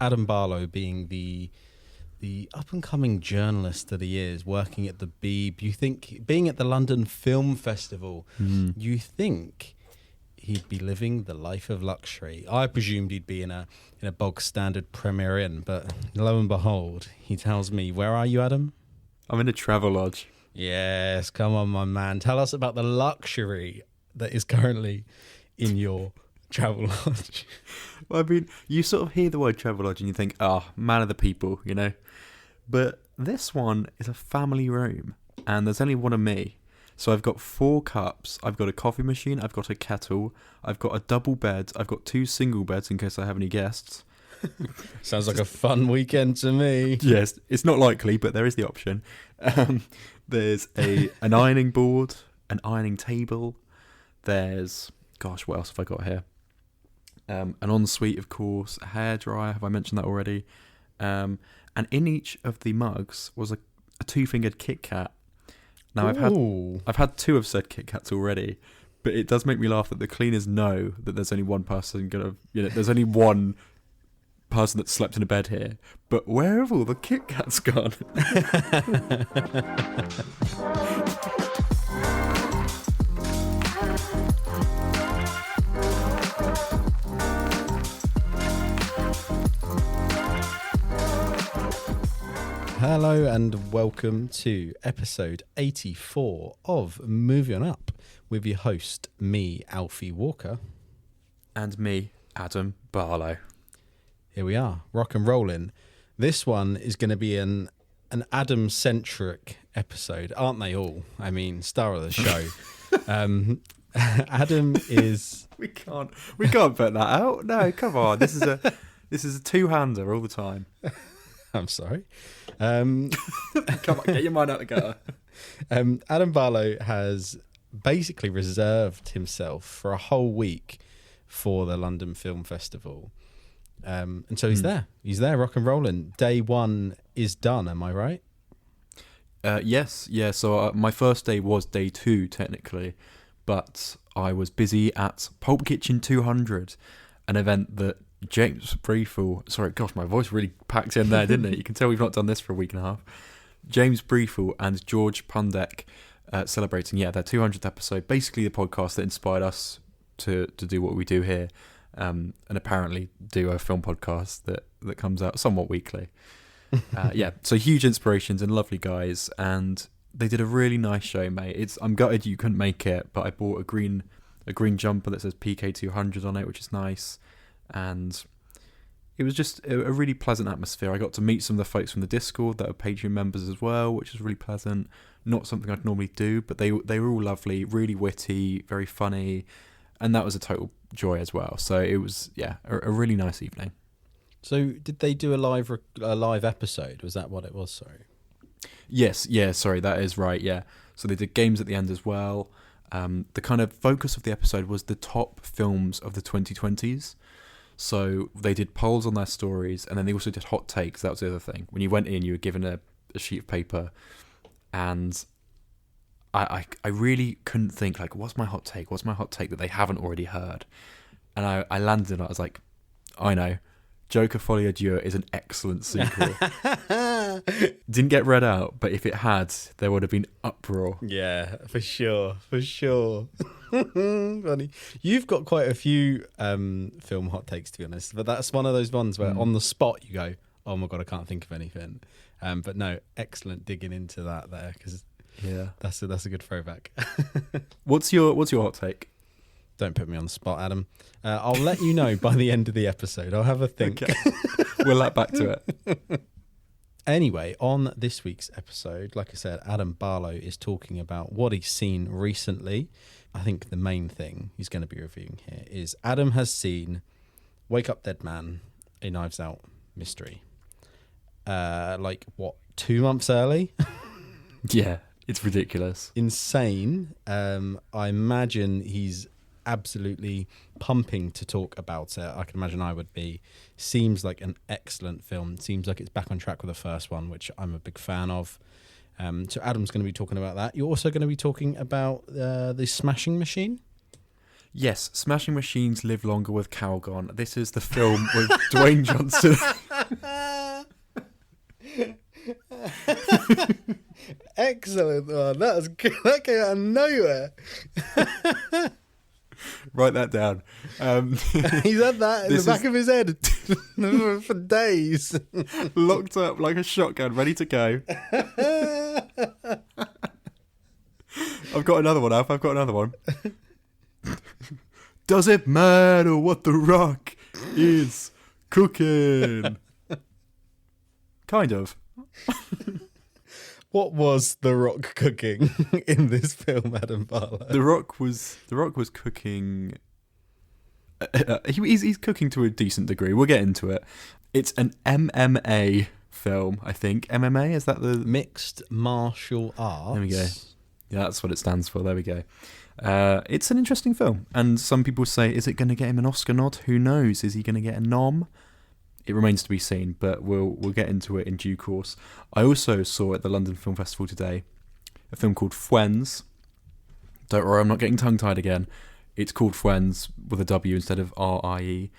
Adam Barlow being the up and coming journalist that he is, working at the Beeb. You think, being at the London Film Festival, you think he'd be living the life of luxury. I presumed he'd be in a bog standard Premier Inn, but lo and behold, he tells me, "Where are you, Adam?" I'm in a travel lodge. Yes, come on, my man. Tell us about the luxury that is currently in your travel lodge. Well, I mean, you sort of hear the word travel lodge and you think, man of the people, you know. But this one is a family room, and there's only one of me. So I've got 4 cups, I've got a coffee machine, I've got a kettle, I've got a double bed, I've got 2 single beds in case I have any guests. Sounds like a fun weekend to me. Yes, it's not likely, but there is the option. There's an ironing board, an ironing table. There's, what else have I got here? An ensuite, of course, a hairdryer. Have I mentioned that already? And in each of the mugs was a 2-fingered Kit Kat. Now I've had 2 of said Kit Kats already, but it does make me laugh that the cleaners know that there's only one person there's only one person that slept in a bed here. But where have all the Kit Kats gone? Hello and welcome to episode 84 of Moving On Up with your host, me, Alfie Walker. And me, Adam Barlow. Here we are, rock and rolling. This one is going to be an Adam-centric episode, aren't they all? I mean, star of the show. Adam is... We can't put that out. No, come on. This is a two-hander all the time. I'm sorry. Come on, get your mind out the gutter. Adam Barlow has basically reserved himself for a whole week for the London Film Festival. And so he's there. He's there, rock and rolling. Day 1 is done, am I right? Yes. Yeah, so my first day was day 2, technically. But I was busy at Pulp Kitchen 200, an event that James Briefel, sorry, gosh, my voice really packed in there, didn't it? You can tell we've not done this for a week and a half. James Briefel and George Pundek celebrating, their 200th episode, basically the podcast that inspired us to do what we do here, and apparently do a film podcast that comes out somewhat weekly. So huge inspirations and lovely guys, and they did a really nice show, mate. I'm gutted you couldn't make it, but I bought a green jumper that says PK200 on it, which is nice. And it was just a really pleasant atmosphere. I got to meet some of the folks from the Discord that are Patreon members as well, which was really pleasant. Not something I'd normally do, but they were all lovely, really witty, very funny, and that was a total joy as well. So it was, a really nice evening. So did they do a live episode? Was that what it was? Sorry. Yes, sorry, that is right, yeah. So they did games at the end as well. The kind of focus of the episode was the top films of the 2020s. So they did polls on their stories, and then they also did hot takes. That was the other thing. When you went in, you were given a sheet of paper, and I really couldn't think, like, what's my hot take? What's my hot take that they haven't already heard? And I landed on it. I was like, I know. Joker Folie à Dieu is an excellent sequel. Didn't get read out, but if it had, there would have been uproar. Yeah, for sure. Funny. You've got quite a few film hot takes, to be honest, but that's one of those ones where on the spot you go, oh my God, I can't think of anything. But no, excellent digging into that there, because that's a good throwback. What's your hot take? Don't put me on the spot, Adam. I'll let you know by the end of the episode. I'll have a think. Okay. We'll let back to it. Anyway, on this week's episode, like I said, Adam Barlow is talking about what he's seen recently. I think the main thing he's going to be reviewing here is Adam has seen Wake Up Dead Man, a Knives Out mystery. 2 months early? Yeah, it's ridiculous. Insane. I imagine he's absolutely pumping to talk about it. I can imagine I would be. Seems like an excellent film. Seems like it's back on track with the first one, which I'm a big fan of. So Adam's going to be talking about that. You're also going to be talking about the Smashing Machine? Yes, Smashing Machines Live Longer with Calgon. This is the film with Dwayne Johnson. Excellent one. That came out of nowhere. Write that down. He's had that in the back of his head for days. Locked up like a shotgun, ready to go. I've got another one, Alf. I've got another one. Does it matter what the Rock is cooking? Kind of. What was The Rock cooking in this film, Adam Barlow? The Rock was cooking. He's cooking to a decent degree. We'll get into it. It's an MMA film, I think. MMA, is that the Mixed Martial Arts? There we go. Yeah, that's what it stands for. There we go. It's an interesting film, and some people say, is it going to get him an Oscar nod? Who knows? Is he going to get a nom? It remains to be seen, but we'll get into it in due course. I also saw at the London Film Festival today a film called Fwends. Don't worry, I'm not getting tongue-tied again. It's called Fwends with a W instead of R-I-E.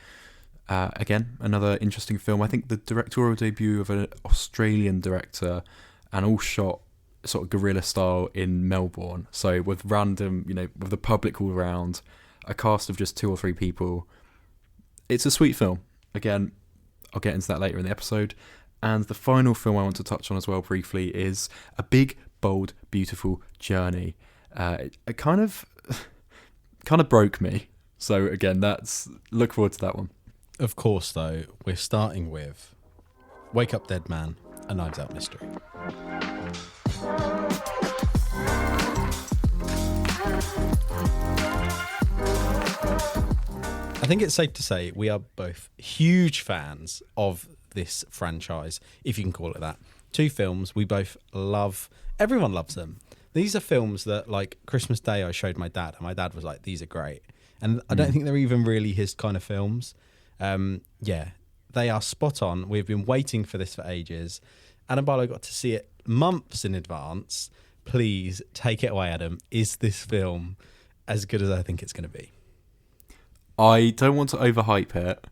Again, another interesting film. I think the directorial debut of an Australian director, and all shot sort of guerrilla style in Melbourne. So with random, with the public all around, a cast of just 2 or 3 people. It's a sweet film. Again, I'll get into that later in the episode. And the final film I want to touch on as well briefly is A Big, Bold, Beautiful Journey. It kind of broke me. So again, look forward to that one. Of course, though, we're starting with Wake Up Dead Man, A Knives Out Mystery. I think it's safe to say we are both huge fans of this franchise, if you can call it that. 2 films we both love. Everyone loves them. These are films that, like, Christmas Day I showed my dad, and my dad was like, these are great. And I don't think they're even really his kind of films. Yeah, they are spot on. We've been waiting for this for ages. Adam Barlow got to see it months in advance. Please take it away, Adam. Is this film as good as I think it's going to be? I don't want to overhype it,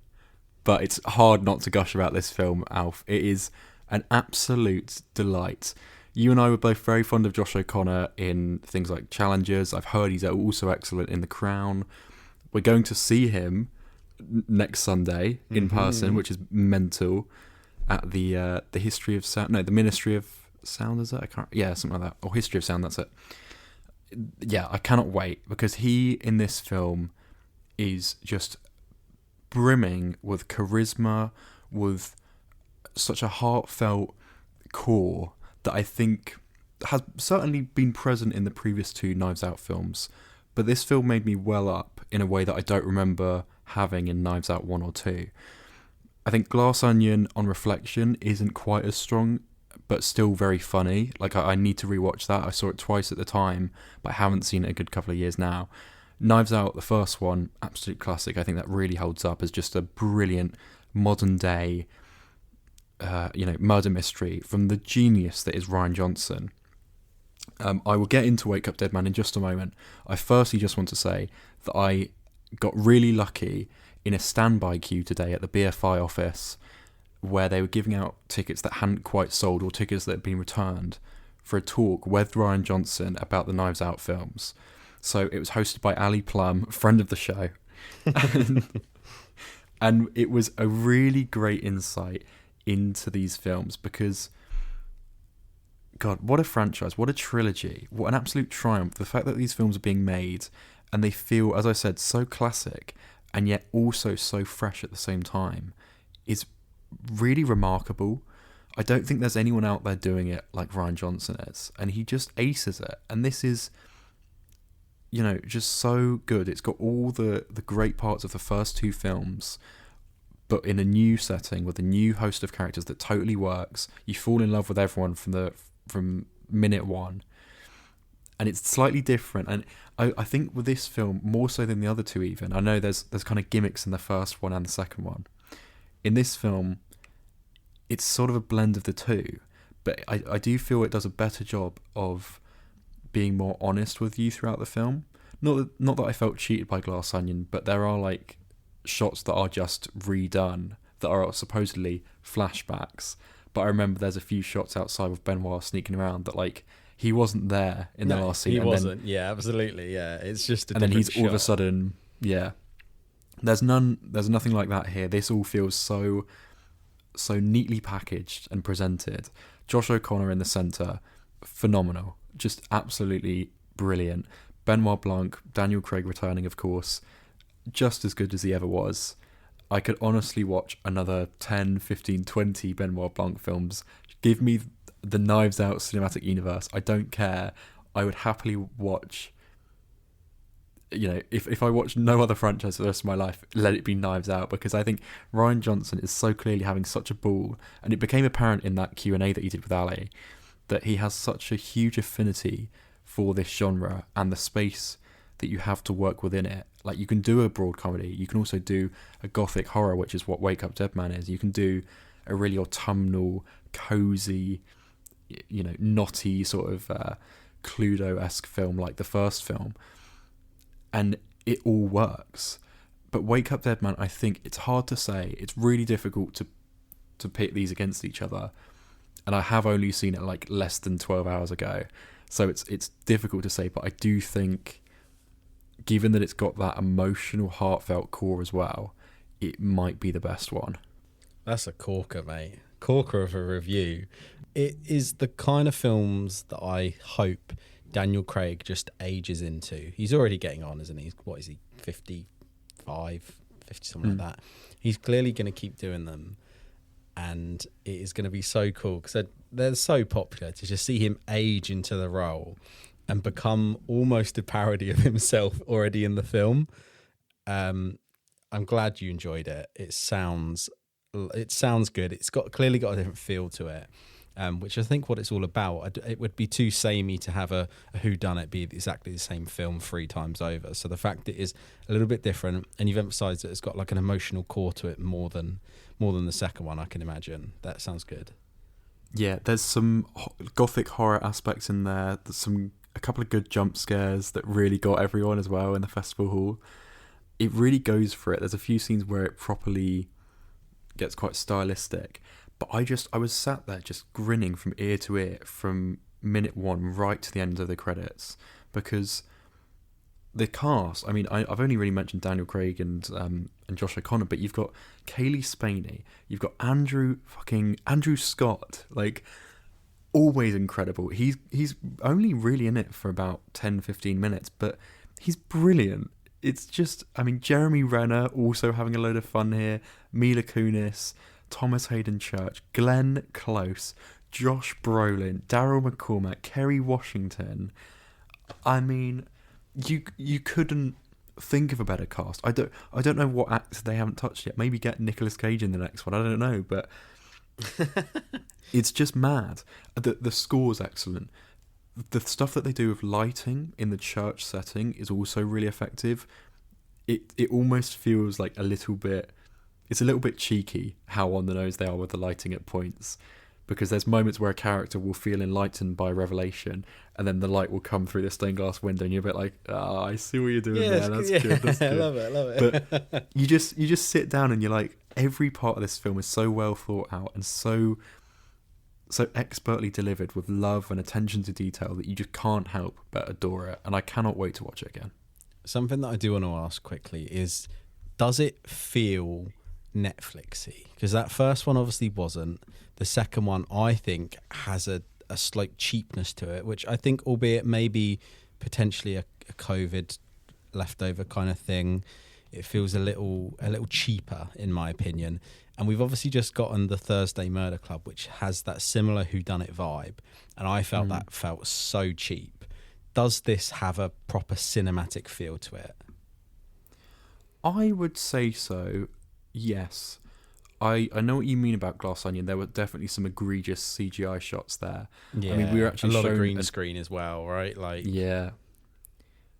but it's hard not to gush about this film, Alf. It is an absolute delight. You and I were both very fond of Josh O'Connor in things like Challengers. I've heard he's also excellent in The Crown. We're going to see him next Sunday in person, which is mental, at the History of Sound. No, the Ministry of Sound, is it? Something like that. Or History of Sound, that's it. Yeah, I cannot wait, because he, in this film, is just brimming with charisma, with such a heartfelt core that I think has certainly been present in the previous 2 Knives Out films. But this film made me well up in a way that I don't remember having in Knives Out 1 or 2. I think Glass Onion, on reflection, isn't quite as strong, but still very funny. Like, I need to rewatch that. I saw it twice at the time, but I haven't seen it a good couple of years now. Knives Out, the first one, absolute classic. I think that really holds up as just a brilliant modern day, murder mystery from the genius that is Rian Johnson. I will get into Wake Up Dead Man in just a moment. I firstly just want to say that I got really lucky in a standby queue today at the BFI office, where they were giving out tickets that hadn't quite sold, or tickets that had been returned, for a talk with Rian Johnson about the Knives Out films. So it was hosted by Ali Plum, friend of the show. And it was a really great insight into these films, because, God, what a franchise, what a trilogy, what an absolute triumph. The fact that these films are being made and they feel, as I said, so classic and yet also so fresh at the same time is really remarkable. I don't think there's anyone out there doing it like Rian Johnson is, and he just aces it. And this is, just so good. It's got all the great parts of the first 2 films, but in a new setting with a new host of characters that totally works. You fall in love with everyone from minute 1, and it's slightly different. And I think with this film, more so than the other 2 even, I know there's kind of gimmicks in the first one and the second one. In this film, it's sort of a blend of the 2, but I do feel it does a better job of being more honest with you throughout the film. not that I felt cheated by Glass Onion, but there are like shots that are just redone that are supposedly flashbacks. But I remember there's a few shots outside with Benoit sneaking around that like he wasn't there in the last scene. He wasn't. Yeah, absolutely. Yeah, it's just and then he's all of a sudden, yeah. There's nothing like that here. This all feels so neatly packaged and presented. Josh O'Connor in the centre, phenomenal, just absolutely brilliant. Benoit Blanc, Daniel Craig returning, of course, just as good as he ever was. I could honestly watch another 10, 15, 20 Benoit Blanc films. Give me the Knives Out cinematic universe. I don't care. I would happily watch, if I watch no other franchise for the rest of my life, let it be Knives Out, because I think Rian Johnson is so clearly having such a ball, and it became apparent in that Q&A that he did with Ali that he has such a huge affinity for this genre and the space that you have to work within it. Like, you can do a broad comedy, you can also do a gothic horror, which is what Wake Up Dead Man is. You can do a really autumnal, cozy, knotty sort of Cluedo-esque film like the first film, and it all works. But Wake Up Dead Man, I think it's hard to say. It's really difficult to pit these against each other, and I have only seen it like less than 12 hours ago, so it's difficult to say. But I do think, given that it's got that emotional, heartfelt core as well, it might be the best one. That's a corker, mate. Corker of a review. It is the kind of films that I hope Daniel Craig just ages into. He's already getting on, isn't he? What is he, 55, 50, something like that. He's clearly going to keep doing them, and it is going to be so cool because they're so popular. To just see him age into the role and become almost a parody of himself already in the film. I'm glad you enjoyed it. It sounds good. It's clearly got a different feel to it, which I think what it's all about. It would be too samey to have a whodunit be exactly the same film 3 times over. So the fact that it is a little bit different, and you've emphasised that it's got like an emotional core to it more than the second one, I can imagine. That sounds good. Yeah, there's some gothic horror aspects in there. There's a couple of good jump scares that really got everyone as well in the festival hall. It really goes for it. There's a few scenes where it properly gets quite stylistic, but I was sat there just grinning from ear to ear from minute 1 right to the end of the credits, because the cast, I mean, I've only really mentioned Daniel Craig and Josh O'Connor, but you've got Kaylee Spaney, you've got Andrew Scott, like, always incredible. He's only really in it for about 10-15 minutes, but he's brilliant. It's just, I mean, Jeremy Renner also having a load of fun here, Mila Kunis, Thomas Hayden Church, Glenn Close, Josh Brolin, Daryl McCormack, Kerry Washington. I mean, you couldn't think of a better cast. I don't know what actor they haven't touched yet. Maybe get Nicolas Cage in the next one. I don't know, but it's just mad. The score's excellent. The stuff that they do with lighting in the church setting is also really effective. It almost feels like it's a little bit cheeky how on the nose they are with the lighting at points, because there's moments where a character will feel enlightened by a revelation, and then the light will come through the stained glass window, and you're a bit like, I see what you're doing there. That's good. That's good. I love it. But you just sit down and you're like, every part of this film is so well thought out and so expertly delivered with love and attention to detail that you just can't help but adore it, and I cannot wait to watch it again. Something that I do want to ask quickly is, does it feel Netflixy? Because that first one obviously wasn't. The second one, I think, has a slight cheapness to it, which I think, albeit maybe potentially a COVID leftover kind of thing, it feels a little cheaper in my opinion. And we've obviously just gotten the Thursday Murder Club, which has that similar whodunit vibe, and I felt that felt so cheap. Does this have a proper cinematic feel to it? I would say so, yes. I know what you mean about Glass Onion. There were definitely some egregious CGI shots there. Yeah, I mean, we were actually a lot shown of green screen as well, right? Like, yeah,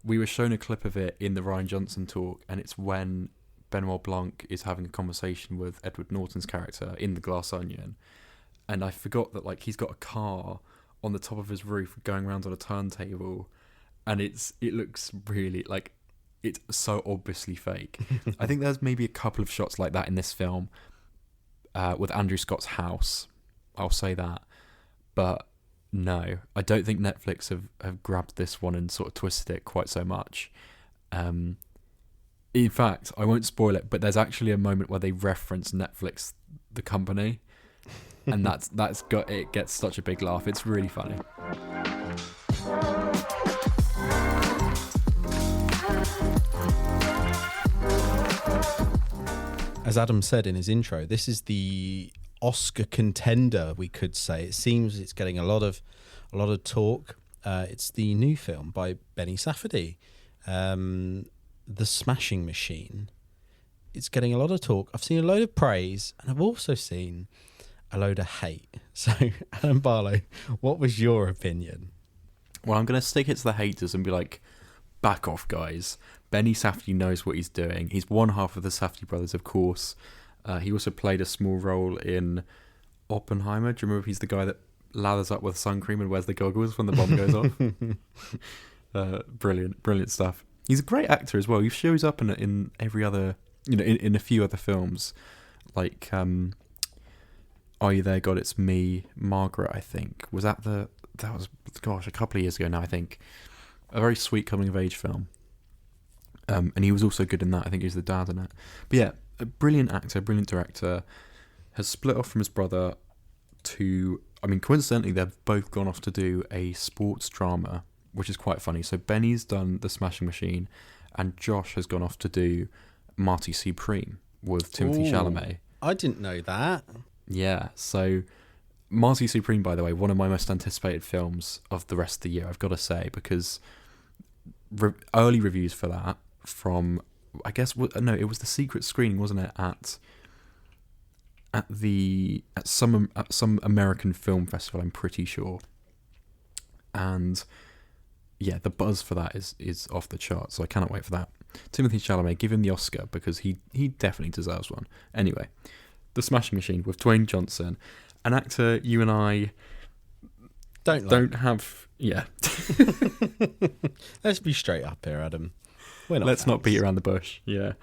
we were shown a clip of it in the Rian Johnson talk, and it's when Benoit Blanc is having a conversation with Edward Norton's character in the Glass Onion, and I forgot that, like, he's got a car on the top of his roof going around on a turntable, and it looks really like it's so obviously fake. I think there's maybe a couple of shots like that in this film with Andrew Scott's house. I'll say that, but no, I don't think Netflix have grabbed this one and sort of twisted it quite so much. In fact, I won't spoil it, but there's actually a moment where they reference Netflix, the company, and it gets such a big laugh. It's really funny. As Adam said in his intro, this is the Oscar contender, we could say. It seems it's getting a lot of talk. It's the new film by Benny Safdie, The Smashing Machine. It's getting a lot of talk. I've seen a load of praise, and I've also seen a load of hate. So, Adam Barlow, what was your opinion? Well, I'm going to stick it to the haters and be like, back off, guys. Benny Safdie knows what he's doing. He's one half of the Safdie brothers, of course. He also played a small role in Oppenheimer. Do you remember he's the guy that lathers up with sun cream and wears the goggles when the bomb goes off? Brilliant stuff. He's a great actor as well. He shows up in every other, in a few other films, like Are You There, God, It's Me, Margaret, I think. That was a couple of years ago now, I think. A very sweet coming-of-age film. And he was also good in that. I think he was the dad in it. But yeah, a brilliant actor, brilliant director. Has split off from his brother to... I mean, coincidentally, they've both gone off to do a sports drama, which is quite funny. So Benny's done The Smashing Machine, and Josh has gone off to do Marty Supreme with Timothée Chalamet. I didn't know that. Yeah, so Marty Supreme, by the way, one of my most anticipated films of the rest of the year, I've got to say, because early reviews for that from, I guess, it was the secret screening, wasn't it, at some American film festival, I'm pretty sure. And yeah, the buzz for that is off the charts, so I cannot wait for that. Timothée Chalamet, give him the Oscar, because he definitely deserves one. Anyway, The Smashing Machine with Dwayne Johnson, an actor you and I don't have. Yeah. Let's be straight up here, Adam. Let's not beat around the bush. Yeah.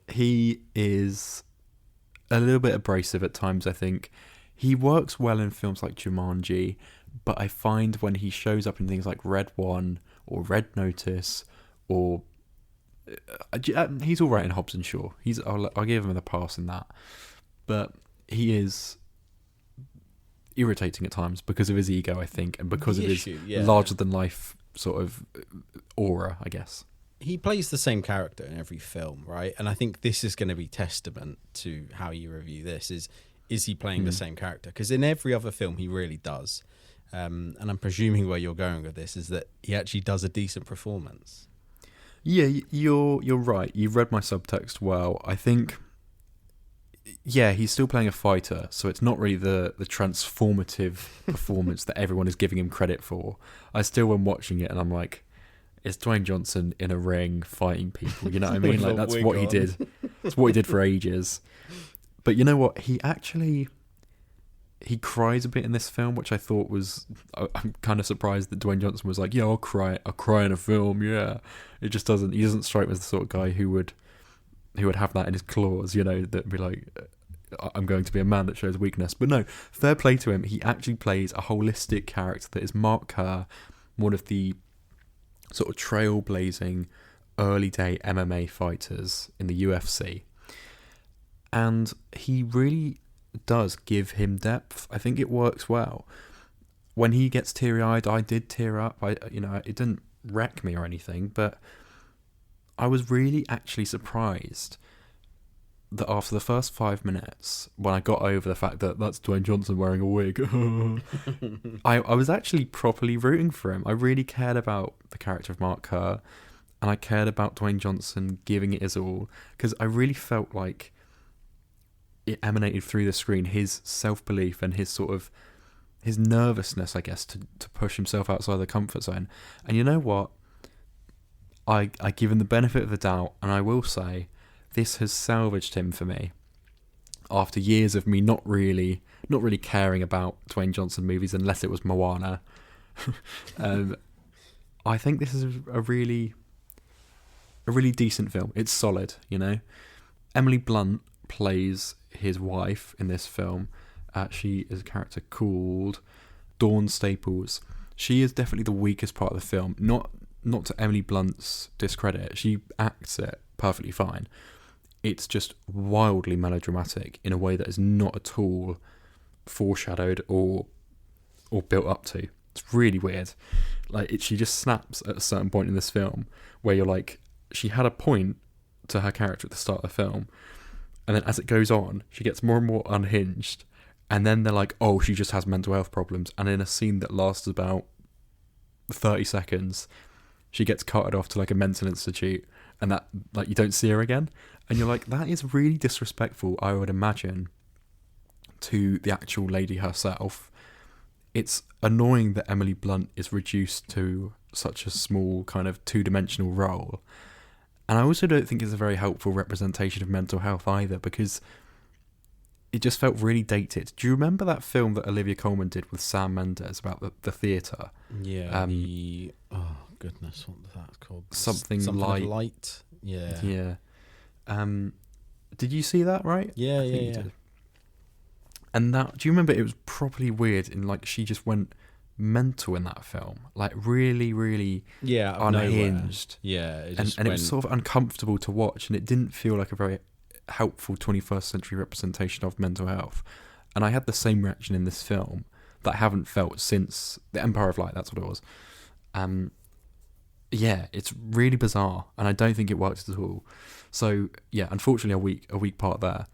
He is a little bit abrasive at times, I think. He works well in films like Jumanji, but I find when he shows up in things like Red One or Red Notice, or he's all right in Hobbs and Shaw. I'll give him the pass in that, but he is irritating at times because of his ego, I think, and because of his larger than life sort of aura, I guess. He plays the same character in every film, right? And I think this is going to be testament to how you review this. Is he playing the same character? Because in every other film, he really does. And I'm presuming where you're going with this is that he actually does a decent performance. Yeah, you're right. You've read my subtext well. I think, yeah, he's still playing a fighter, so it's not really the transformative performance that everyone is giving him credit for. I still am watching it and I'm like, it's Dwayne Johnson in a ring fighting people, you know what I mean? Like, that's what he did. That's what he did for ages. But you know what? He cries a bit in this film, which I thought was... I'm kind of surprised that Dwayne Johnson was like, yeah, I'll cry in a film, yeah. He doesn't strike me as the sort of guy who would have that in his claws, you know, that'd be like, I'm going to be a man that shows weakness. But no, fair play to him. He actually plays a holistic character that is Mark Kerr, one of the sort of trailblazing early day MMA fighters in the UFC. And he really does give him depth. I think it works well. When he gets teary-eyed, I did tear up. It didn't wreck me or anything, but I was really actually surprised that after the first 5 minutes, when I got over the fact that that's Dwayne Johnson wearing a wig, I was actually properly rooting for him. I really cared about the character of Mark Kerr, and I cared about Dwayne Johnson giving it his all, because I really felt like it emanated through the screen, his self-belief and his sort of his nervousness, I guess, to push himself outside the comfort zone. And you know what? I give him the benefit of the doubt, and I will say this has salvaged him for me. After years of me not really caring about Dwayne Johnson movies unless it was Moana, I think this is a really decent film. It's solid, you know. Emily Blunt plays his wife in this film. She is a character called Dawn Staples. She is definitely the weakest part of the film. Not to Emily Blunt's discredit. She acts it perfectly fine. It's just wildly melodramatic in a way that is not at all foreshadowed or built up to. It's really weird. Like she just snaps at a certain point in this film where you're like, she had a point to her character at the start of the film, and then as it goes on, she gets more and more unhinged, and then they're like, oh, she just has mental health problems, and in a scene that lasts about 30 seconds, she gets carted off to like a mental institute, and that, like, you don't see her again, and you're like, that is really disrespectful, I would imagine, to the actual lady herself. It's annoying that Emily Blunt is reduced to such a small kind of two-dimensional role. And I also don't think it's a very helpful representation of mental health either, because it just felt really dated. Do you remember that film that Olivia Colman did with Sam Mendes about the theatre? Yeah. Oh, goodness, what was that called? Something Light. Yeah. Yeah. Did you see that, right? Yeah, I think you did. And that, do you remember, it was properly weird, and like she just went mental in that film, like really, really unhinged. Yeah, and it was sort of uncomfortable to watch, and it didn't feel like a very helpful 21st century representation of mental health. And I had the same reaction in this film that I haven't felt since The Empire of Light. That's what it was. Yeah, it's really bizarre, and I don't think it works at all. So yeah, unfortunately, a weak part there.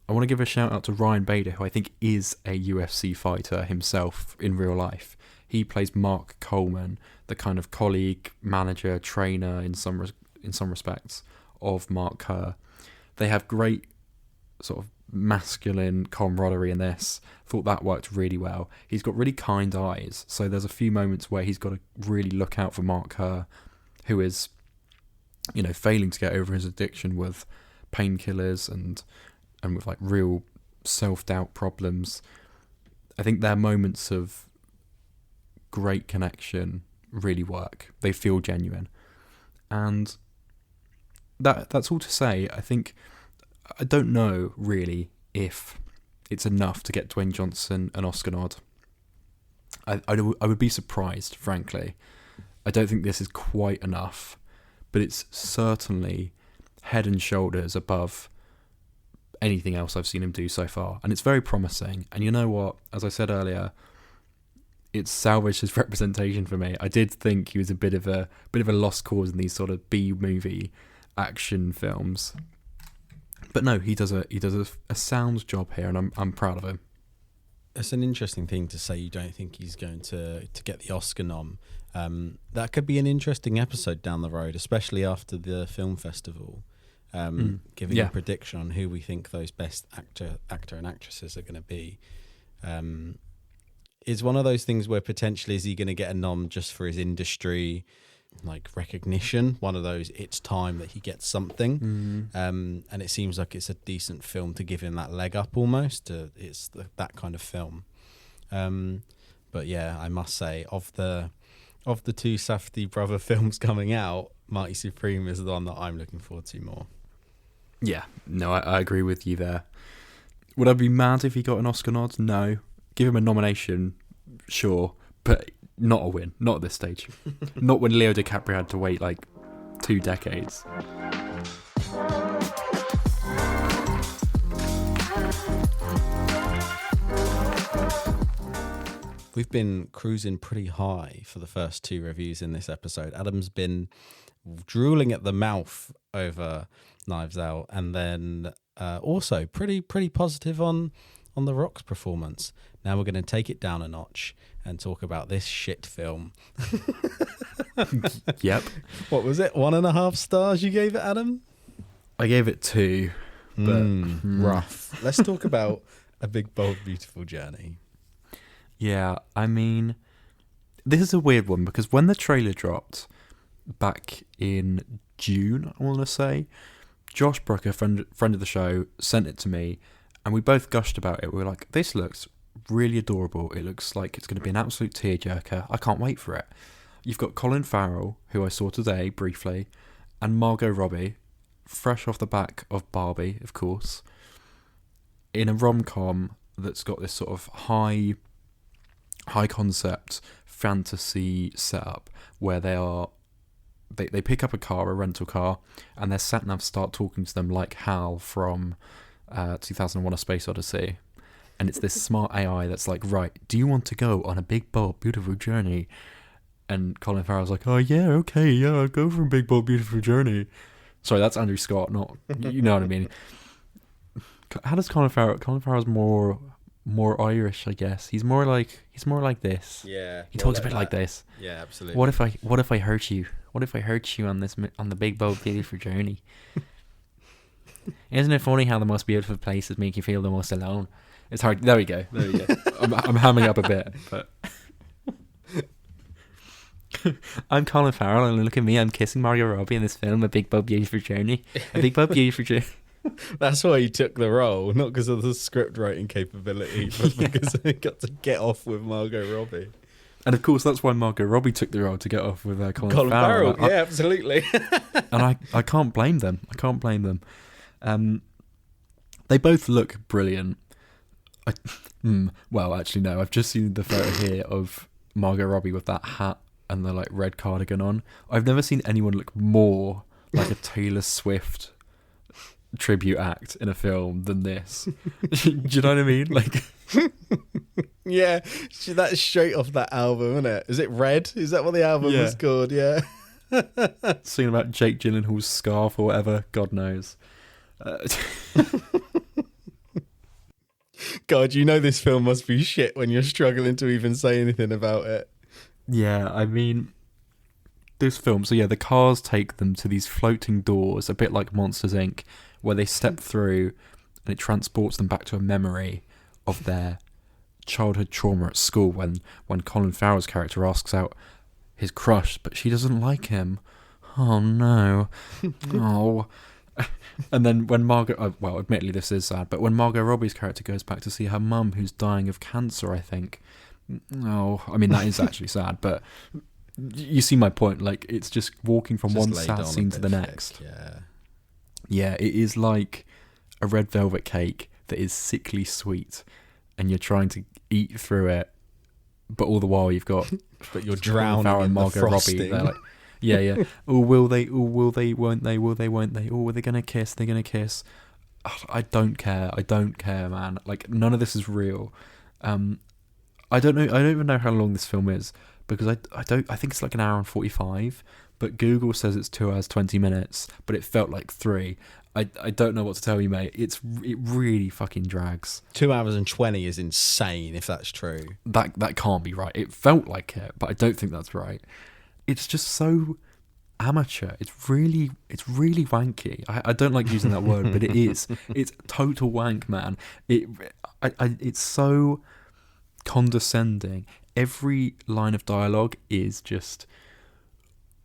I want to give a shout out to Ryan Bader, who I think is a UFC fighter himself in real life. He plays Mark Coleman, the kind of colleague, manager, trainer in some respects of Mark Kerr. They have great sort of masculine camaraderie in this. Thought that worked really well. He's got really kind eyes, so there's a few moments where he's got to really look out for Mark Kerr, who is, you know, failing to get over his addiction with painkillers and with like real self-doubt problems. I think their moments of great connection really work. They feel genuine. And that's all to say. I don't know really if it's enough to get Dwayne Johnson an Oscar nod. I would be surprised, frankly. I don't think this is quite enough, but it's certainly head and shoulders above anything else I've seen him do so far, and it's very promising. And you know what, as I said earlier, it's salvaged his representation for me. I did think he was a bit of a lost cause in these sort of B-movie action films, but no, he does a sound job here, and I'm proud of him. It's an interesting thing to say you don't think he's going to get the Oscar nom. That could be an interesting episode down the road, especially after the film festival. Giving a prediction on who we think those best actor and actresses are going to be. Is one of those things where potentially is he going to get a nom just for his industry, like recognition? One of those, it's time that he gets something. And it seems like it's a decent film to give him that leg up almost. It's that kind of film. But yeah, I must say, of the two Safdie brother films coming out, Mighty Supreme is the one that I'm looking forward to more. Yeah, no, I agree with you there. Would I be mad if he got an Oscar nod? No. Give him a nomination, sure, but not a win. Not at this stage. Not when Leo DiCaprio had to wait like 2 decades. We've been cruising pretty high for the first 2 reviews in this episode. Adam's been drooling at the mouth over Knives Out, and then also pretty positive on The Rock's performance. Now we're going to take it down a notch and talk about this shit film. Yep. What was it? 1.5 stars you gave it, Adam? I gave it 2. But rough. Let's talk about A Big Bold Beautiful Journey. Yeah, I mean, this is a weird one because when the trailer dropped back in June, I want to say, Josh Brooker, friend of the show, sent it to me, and we both gushed about it. We were like, this looks really adorable. It looks like it's going to be an absolute tearjerker. I can't wait for it. You've got Colin Farrell, who I saw today briefly, and Margot Robbie, fresh off the back of Barbie, of course, in a rom-com that's got this sort of high concept fantasy setup where they pick up a rental car, and their sat-navs start talking to them like Hal from 2001: A Space Odyssey. And it's this smart AI that's like, right, do you want to go on a big, bold, beautiful journey? And Colin Farrell's like, oh yeah, okay, yeah, I'll go for a big, bold, beautiful journey. Sorry, that's Andrew Scott, not, you know what I mean. How does Colin Farrell's more Irish, I guess. He's more like this. Yeah. He talks a bit like this. Yeah, absolutely. What if I hurt you? What if I hurt you on the big, bold, beautiful journey? Isn't it funny how the most beautiful places make you feel the most alone? It's hard. There we go. I'm hamming up a bit, but I'm Colin Farrell, and look at me. I'm kissing Margot Robbie in this film, A Big, Bold, Beautiful Journey. A Big, Bold, Beautiful Journey. That's why he took the role, not because of the script writing capability, but because he got to get off with Margot Robbie. And of course, that's why Margot Robbie took the role, to get off with Colin Farrell. Yeah, absolutely. And I can't blame them. They both look brilliant. Well, actually, no. I've just seen the photo here of Margot Robbie with that hat and the like red cardigan on. I've never seen anyone look more like a Taylor Swift tribute act in a film than this. Do you know what I mean? Like, yeah, that's straight off that album, isn't it? Is it Red? Is that what the album was called? Yeah. Singing about Jake Gyllenhaal's scarf or whatever, God knows. God, you know this film must be shit when you're struggling to even say anything about it. Yeah, I mean, this film, so yeah, the cars take them to these floating doors, a bit like Monsters, Inc., where they step through and it transports them back to a memory of their childhood trauma at school when Colin Farrell's character asks out his crush, but she doesn't like him. Oh, no. Oh. And then when Margot... well, admittedly, this is sad, but when Margot Robbie's character goes back to see her mum, who's dying of cancer, I think... Oh, I mean, that is actually sad, but you see my point. Like, it's just walking from one sad scene to the next. Yeah. Yeah, it is like a red velvet cake that is sickly sweet, and you're trying to eat through it, but all the while you've got... but you're drowning in the frosting. They're like, yeah. Oh, will they? Oh, will they? Won't they? Will they? Won't they? Oh, are they gonna kiss? They're gonna kiss. Oh, I don't care, man. Like, none of this is real. I don't know. I don't even know how long this film is, because I think it's like an hour and 45. But Google says it's 2 hours 20 minutes, but it felt like 3. I don't know what to tell you, mate. It really fucking drags. 2 hours and 20 is insane, if that's true. That can't be right. It felt like it, but I don't think that's right. It's just so amateur. It's really wanky. I don't like using that word, but it is. It's total wank, man. It's so condescending. Every line of dialogue is just,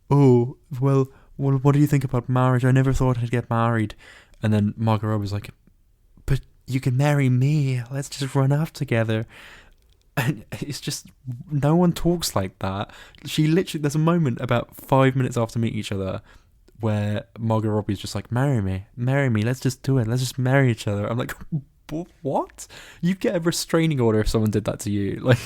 oh, well, what do you think about marriage? I never thought I'd get married. And then Margot Robbie's like, but you can marry me. Let's just run off together. And it's just, no one talks like that. There's a moment about 5 minutes after meeting each other where Margot Robbie's just like, marry me, let's just do it. Let's just marry each other. I'm like, what? You'd get a restraining order if someone did that to you. Like,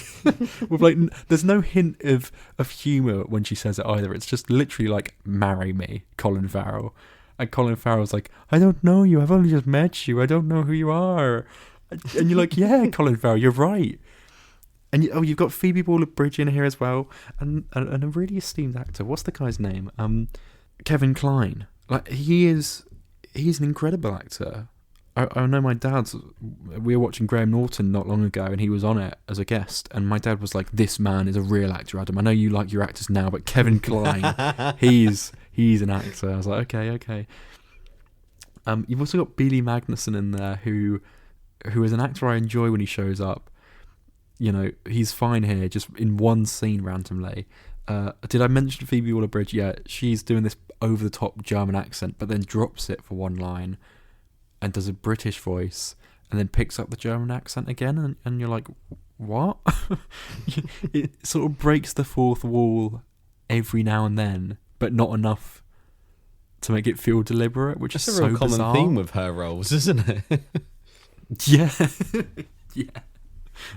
with like, there's no hint of humour when she says it either. It's just literally like, marry me, Colin Farrell. And Colin Farrell's like, I don't know you. I've only just met you. I don't know who you are. And you're like, yeah, Colin Farrell, you're right. And you've got Phoebe Waller-Bridge in here as well, and a really esteemed actor. What's the guy's name? Kevin Kline. Like, he's an incredible actor. I know my dad's... We were watching Graham Norton not long ago, and he was on it as a guest, and my dad was like, this man is a real actor, Adam. I know you like your actors now, but Kevin Kline, he's an actor. I was like, okay. You've also got Billy Magnussen in there, who is an actor I enjoy when he shows up. You know, he's fine here, just in one scene randomly. Did I mention Phoebe Waller-Bridge? Yeah, she's doing this over-the-top German accent, but then drops it for one line and does a British voice and then picks up the German accent again, and you're like, what? It sort of breaks the fourth wall every now and then, but not enough to make it feel deliberate, which is so a real common bizarre. theme with her roles, isn't it? Yeah.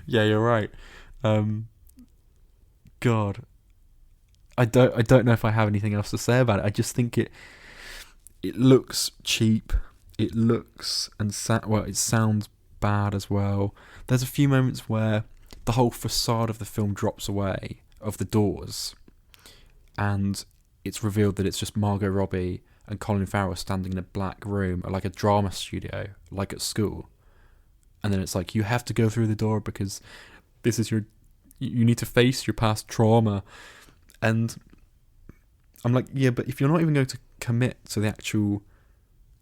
Yeah, you're right. God, I don't know if I have anything else to say about it. I just think it looks cheap. It looks it sounds bad as well. There's a few moments where the whole facade of the film drops away of the doors, and it's revealed that it's just Margot Robbie and Colin Farrell standing in a black room at like a drama studio, like at school. And then it's like, you have to go through the door because this is you need to face your past trauma. And I'm like, yeah, but if you're not even going to commit to the actual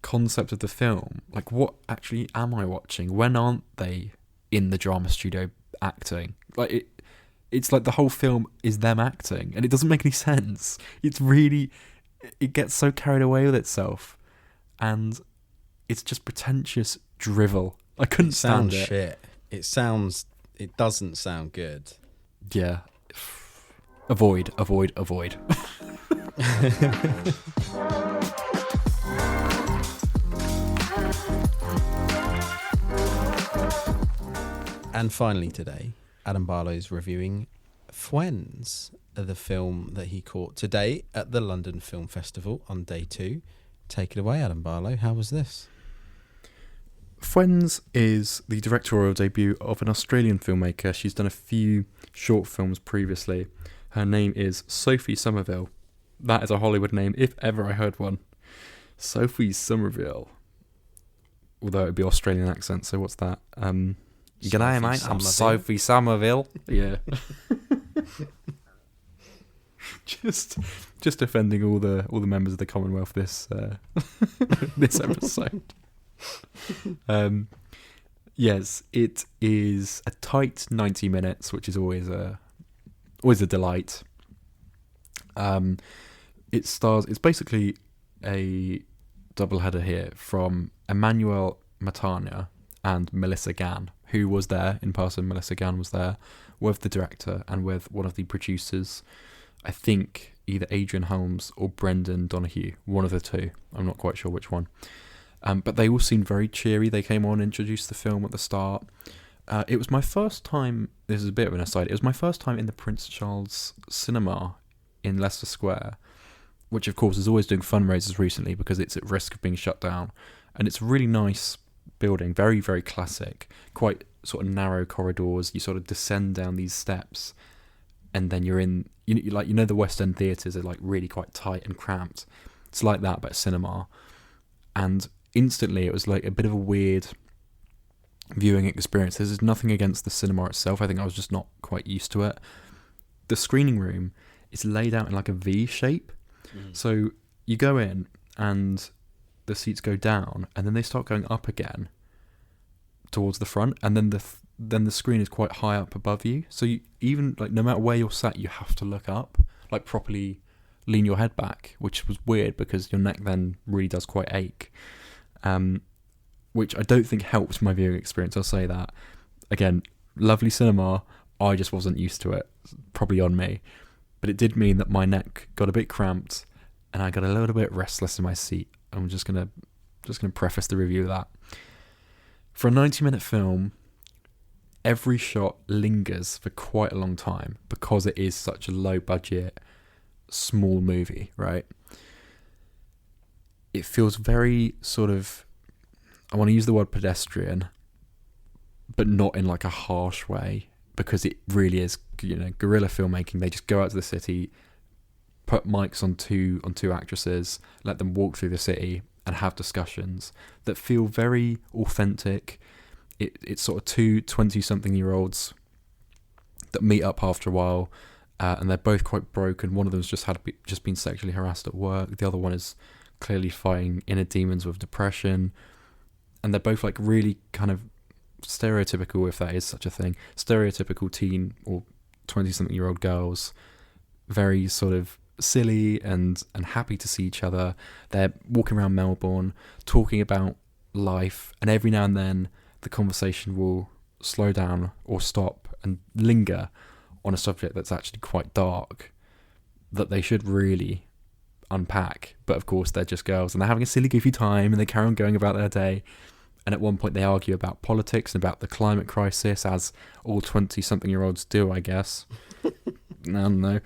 concept of the film, like, what actually am I watching? When aren't they in the drama studio acting? Like, it's like the whole film is them acting, and it doesn't make any sense. It gets so carried away with itself, and it's just pretentious drivel. I couldn't stand it. Shit. It doesn't sound good. Yeah. Avoid. And finally today, Adam Barlow's reviewing Fwends, the film that he caught today at the London Film Festival on day 2. Take it away, Adam Barlow. How was this? Fwends is the directorial debut of an Australian filmmaker. She's done a few short films previously. Her name is Sophie Somerville. That is a Hollywood name, if ever I heard one. Sophie Somerville. Although it would be Australian accent, so what's that? G'day, mate. I'm Sophie Somerville. Yeah. just offending all the members of the Commonwealth this this episode. Yes, it is a tight 90 minutes, which is always a delight. It's basically a doubleheader here from Emmanuel Matania and Melissa Gann, who was there in person. Melissa Gann was there with the director and with one of the producers. I think either Adrian Holmes or Brendan Donahue, one of the two. I'm not quite sure which one. But they all seemed very cheery. They came on, introduced the film at the start. It was my first time, this is a bit of an aside, it was my first time in the Prince Charles Cinema in Leicester Square, which of course is always doing fundraisers recently because it's at risk of being shut down. And it's a really nice building, very, very classic, quite sort of narrow corridors. You sort of descend down these steps and then you're in, the West End theatres are like really quite tight and cramped. It's like that, but a cinema. And instantly it was like a bit of a weird viewing experience. There's nothing against the cinema itself. I think I was just not quite used to it. The screening room is laid out in like a V shape. So you go in and the seats go down and then they start going up again towards the front, and then the screen is quite high up above you. So you, even like no matter where you're sat, you have to look up, like properly lean your head back, which was weird because your neck then really does quite ache. Which I don't think helped my viewing experience, I'll say that. Again, lovely cinema, I just wasn't used to it, probably on me. But it did mean that my neck got a bit cramped and I got a little bit restless in my seat. I'm just gonna preface the review with that. For a 90-minute film, every shot lingers for quite a long time because it is such a low-budget, small movie, right? It feels very sort of, I want to use the word pedestrian, but not in like a harsh way, because it really is, guerrilla filmmaking. They just go out to the city, put mics on two actresses, let them walk through the city and have discussions that feel very authentic. It's sort of two 20-something-year-olds that meet up after a while, and they're both quite broken. One of them's just been sexually harassed at work. The other one is clearly fighting inner demons with depression, and they're both like really kind of stereotypical, if that is such a thing, stereotypical teen or 20-something-year-old girls, very sort of silly and happy to see each other. They're walking around Melbourne talking about life, and every now and then the conversation will slow down or stop and linger on a subject that's actually quite dark. that they should really unpack. But of course, they're just girls, and they're having a silly, goofy time, and they carry on going about their day. And at one point, they argue about politics and about the climate crisis, as all 20-something-year-olds do, I guess. I don't know.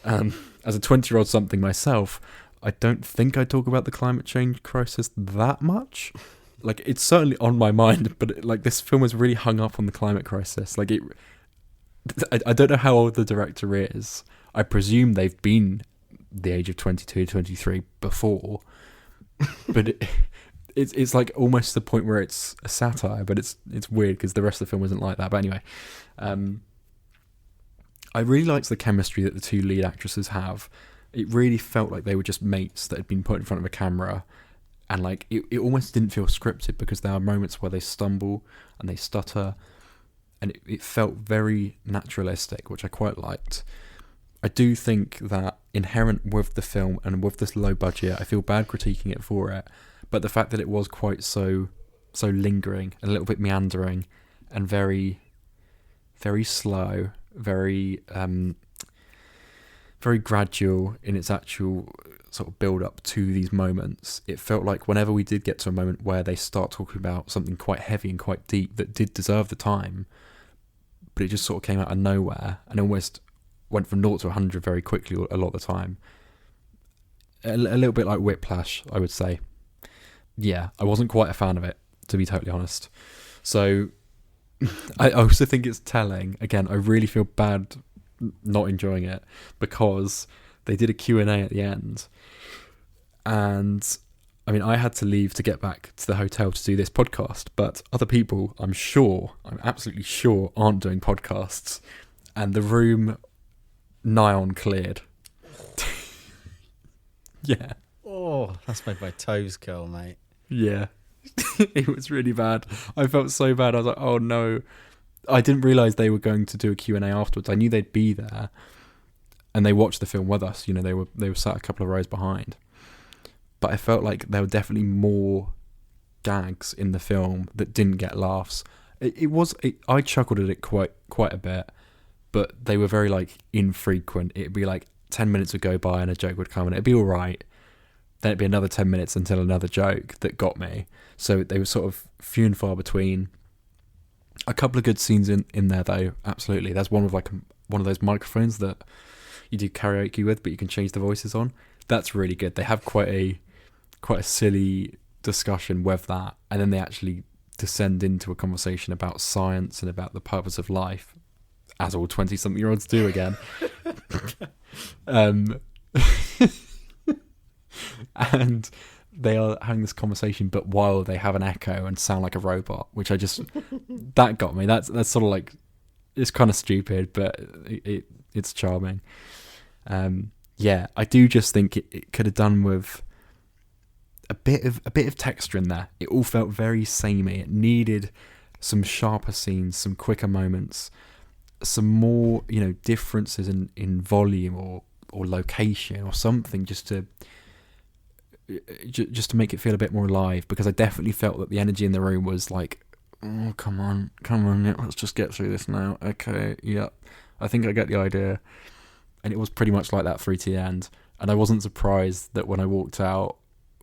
As a 20-year-old something myself, I don't think I talk about the climate change crisis that much. Like, it's certainly on my mind, but like, this film is really hung up on the climate crisis. Like, I don't know how old the director is. I presume they've been the age of 22, 23 before, but it's like almost the point where it's a satire, but it's weird because the rest of the film isn't like that. But anyway, I really liked the chemistry that the two lead actresses have. It really felt like they were just mates that had been put in front of a camera, and like it almost didn't feel scripted, because there are moments where they stumble and they stutter, and it felt very naturalistic, which I quite liked. I do think that inherent with the film and with this low budget, I feel bad critiquing it for it, but the fact that it was quite so lingering, a little bit meandering, and very, very slow, very very gradual in its actual sort of build up to these moments. It felt like whenever we did get to a moment where they start talking about something quite heavy and quite deep that did deserve the time, but it just sort of came out of nowhere and almost went from 0 to 100 very quickly a lot of the time. A little bit like Whiplash, I would say. Yeah, I wasn't quite a fan of it, to be totally honest. So I also think it's telling. Again, I really feel bad not enjoying it, because they did a Q&A at the end, and I mean, I had to leave to get back to the hotel to do this podcast, but other people, I'm absolutely sure, aren't doing podcasts, and the room nigh on cleared. Yeah. Oh, that's made my toes curl, mate. Yeah. It was really bad. I felt so bad. I was like, oh no. I didn't realise they were going to do a Q&A afterwards. I knew they'd be there, and they watched the film with us. You know, they were sat a couple of rows behind. But I felt like there were definitely more gags in the film that didn't get laughs. I chuckled at it quite a bit, but they were very like infrequent. It'd be like 10 minutes would go by and a joke would come, and it'd be all right. Then it'd be another 10 minutes until another joke that got me. So they were sort of few and far between. A couple of good scenes in there though, absolutely. There's one with like one of those microphones that you do karaoke with, but you can change the voices on. That's really good. They have quite a silly discussion with that, and then they actually descend into a conversation about science and about the purpose of life, as all 20-something-year-olds do again. And they are having this conversation, but while they have an echo and sound like a robot, which that got me. That's sort of like, it's kind of stupid, but it's charming. Yeah, I do just think it could have done with a bit of texture in there. It all felt very samey. It needed some sharper scenes, some quicker moments, some more, differences in volume or location or something, just to make it feel a bit more alive, because I definitely felt that the energy in the room was like, oh, come on, yeah, let's just get through this now. Okay, yeah, I think I get the idea. And it was pretty much like that through to the end. And I wasn't surprised that when I walked out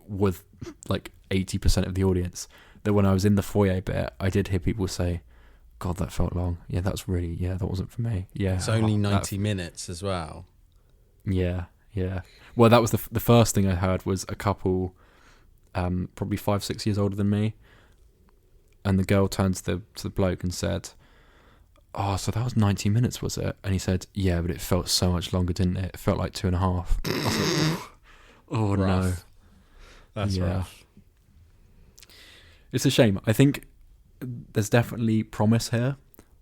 with like 80% of the audience, that when I was in the foyer bit, I did hear people say, God, that felt long. Yeah, that wasn't for me. Yeah, it's only 90 minutes as well. Yeah. Well, that was the first thing I heard was a couple, probably 5-6 years older than me, and the girl turned to the bloke and said, "Oh, so that was 90 minutes, was it?" And he said, "Yeah, but it felt so much longer, didn't it? It felt like 2.5." I was like, "Oh rough. No, that's rough." It's a shame. I think there's definitely promise here,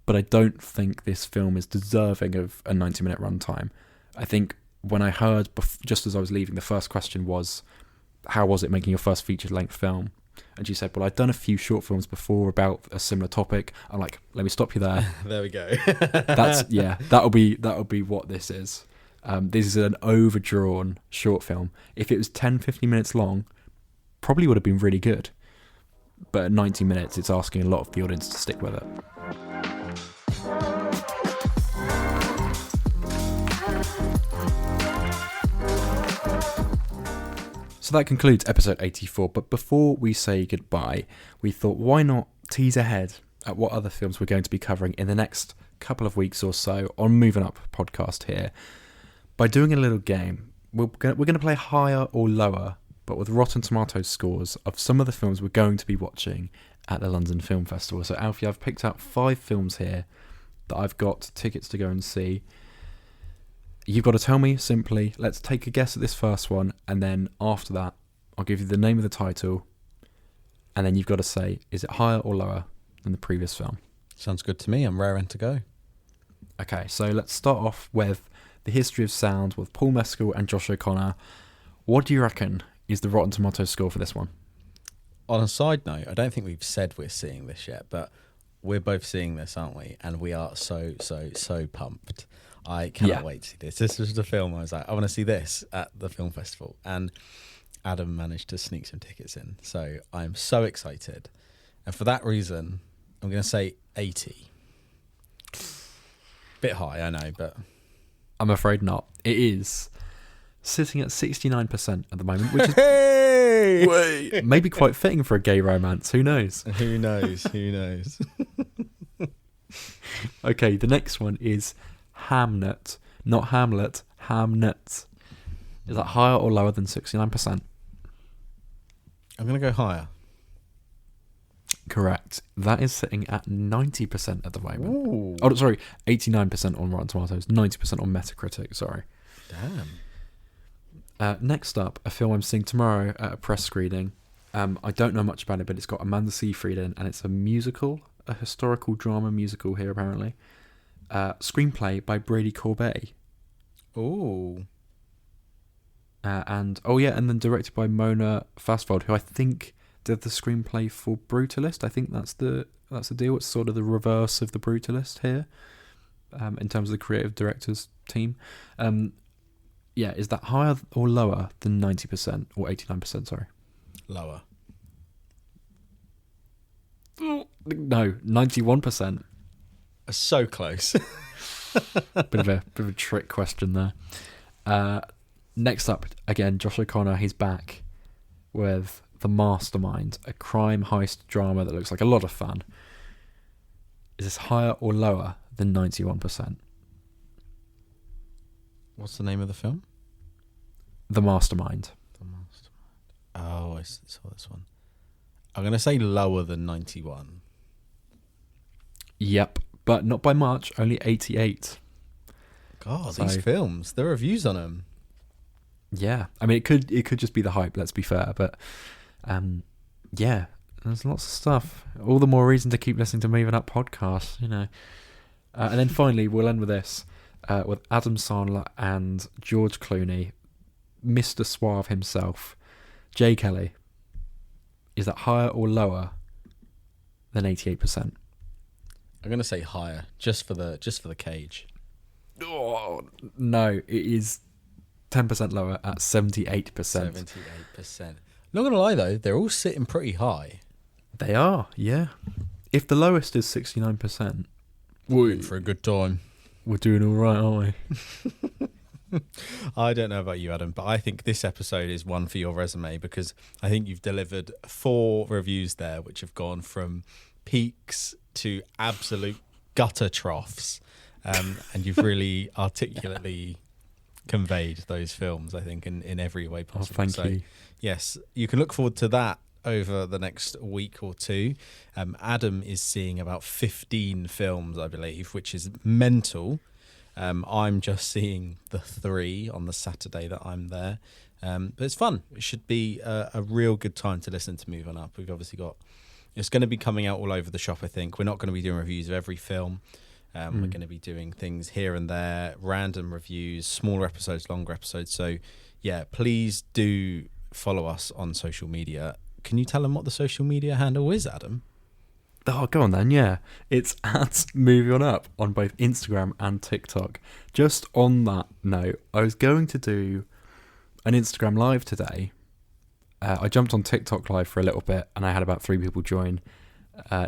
but I don't think this film is deserving of a 90-minute runtime. I think when I heard, just as I was leaving, the first question was, how was it making your first feature-length film? And she said, well, I'd done a few short films before about a similar topic. I'm like, let me stop you there. There we go. That'll be what this is. This is an overdrawn short film. If it was 10-15 minutes long, probably would have been really good. But at 90 minutes, it's asking a lot of the audience to stick with it. so that concludes episode 84. But before we say goodbye, we thought, why not tease ahead at what other films we're going to be covering in the next couple of weeks or so on Moving Up podcast here by doing a little game. We're going to play higher or lower, but with Rotten Tomatoes scores of some of the films we're going to be watching at the London Film Festival. So Alfie, I've picked out 5 films here that I've got tickets to go and see. You've got to tell me simply, let's take a guess at this first one, and then after that, I'll give you the name of the title, and then you've got to say, is it higher or lower than the previous film? Sounds good to me. I'm raring to go. Okay, so let's start off with The History of Sound with Paul Mescal and Josh O'Connor. What do you reckon is the Rotten Tomatoes score for this one? On a side note, I don't think we've said we're seeing this yet, but we're both seeing this, aren't we? And we are so pumped. I cannot wait to see this. This was the film I was like, I want to see this at the film festival. And Adam managed to sneak some tickets in. So I'm so excited. And for that reason, I'm going to say 80. Bit high, I know, but... I'm afraid not. It is sitting at 69% at the moment, which is maybe quite fitting for a gay romance. Who knows? Who knows? Who knows? Okay, the next one is Hamnet. Not Hamlet, Hamnet. Is that higher or lower than 69%? I'm going to go higher. Correct. That is sitting at 90% at the moment. Ooh. Oh, sorry, 89% on Rotten Tomatoes, 90% on Metacritic, sorry. Damn. Next up, a film I'm seeing tomorrow at a press screening. I don't know much about it, but it's got Amanda Seyfried in, and it's a musical, a historical drama musical here, apparently. Screenplay by Brady Corbet. Ooh. And then directed by Mona Fastvold, who I think did the screenplay for Brutalist. I think that's the deal. It's sort of the reverse of the Brutalist here, in terms of the creative directors team. Is that higher or lower than 90% or 89%? Sorry, Lower. No, 91%. So close. bit of a trick question there. Next up, again, Josh O'Connor. He's back with The Mastermind, a crime heist drama that looks like a lot of fun. Is this higher or lower than 91%? What's the name of the film? The Mastermind. The Mastermind. Oh, I saw this one. I'm going to say lower than 91. Yep, but not by much. Only 88. God, these films, the reviews on them. Yeah, I mean, it could just be the hype. Let's be fair, but there's lots of stuff. All the more reason to keep listening to Moving Up podcasts, you know. And then finally, we'll end with this, with Adam Sandler and George Clooney, Mr. Suave himself, Jay Kelly. Is that higher or lower than 88%? I'm going to say higher, just for the cage. Oh, no, it is 10% lower at 78%. 78%. Not going to lie, though, they're all sitting pretty high. They are, yeah. If the lowest is 69%, we're in for a good time. We're doing all right, aren't we? I don't know about you, Adam, but I think this episode is one for your resume, because I think you've delivered 4 reviews there which have gone from peaks to absolute gutter troughs, and you've really articulately conveyed those films, I think, in every way possible. Oh, thank you. Yes, you can look forward to that over the next week or two. Adam is seeing about 15 films, I believe, which is mental. I'm just seeing the 3 on the Saturday that I'm there. But it's fun. It should be a real good time to listen to Move On Up. We've obviously got... It's going to be coming out all over the shop, I think. We're not going to be doing reviews of every film. We're going to be doing things here and there, random reviews, smaller episodes, longer episodes. So, yeah, please do follow us on social media. Can you tell them what the social media handle is, Adam? Oh, go on then, yeah. It's at Moving On Up on both Instagram and TikTok. Just on that note, I was going to do an Instagram live today. I jumped on TikTok live for a little bit and I had about 3 people join.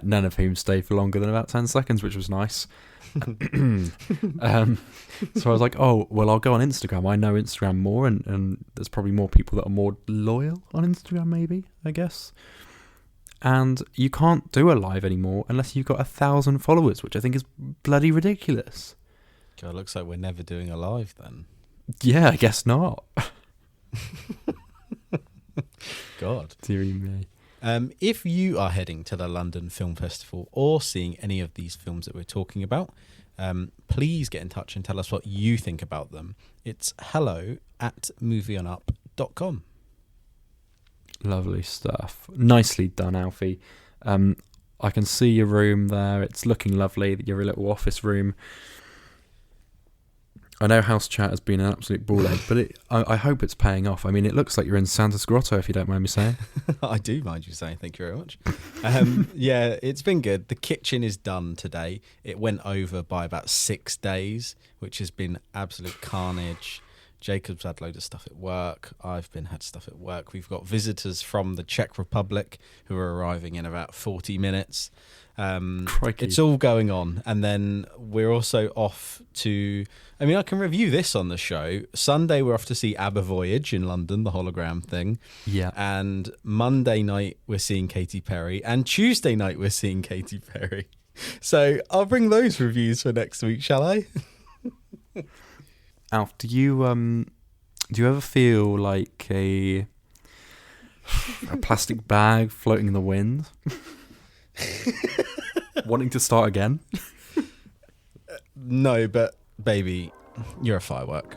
none of whom stayed for longer than about 10 seconds, which was nice. So I was like, oh, well, I'll go on Instagram. I know Instagram more, and there's probably more people that are more loyal on Instagram, maybe, I guess. And you can't do a live anymore unless you've got 1,000 followers, which I think is bloody ridiculous. God, looks like we're never doing a live then. Yeah, I guess not. God. Deary me. If you are heading to the London Film Festival or seeing any of these films that we're talking about, please get in touch and tell us what you think about them. It's hello@movieonup.com. Lovely stuff. Nicely done, Alfie. I can see your room there. It's looking lovely. Your little office room. I know House Chat has been an absolute ball ache, but I hope it's paying off. I mean, it looks like you're in Santa's Grotto, if you don't mind me saying. I do mind you saying. Thank you very much. Yeah, it's been good. The kitchen is done today. It went over by about 6 days, which has been absolute carnage. Jacob's had loads of stuff at work. I've had stuff at work. We've got visitors from the Czech Republic who are arriving in about 40 minutes. It's all going on. And then we're also off to... I mean, I can review this on the show. Sunday, we're off to see ABBA Voyage in London, the hologram thing. Yeah. And Monday night, we're seeing Katy Perry. And Tuesday night, we're seeing Katy Perry. So I'll bring those reviews for next week, shall I? Alf, do you ever feel like a plastic bag floating in the wind? Wanting to start again? No, but baby, you're a firework.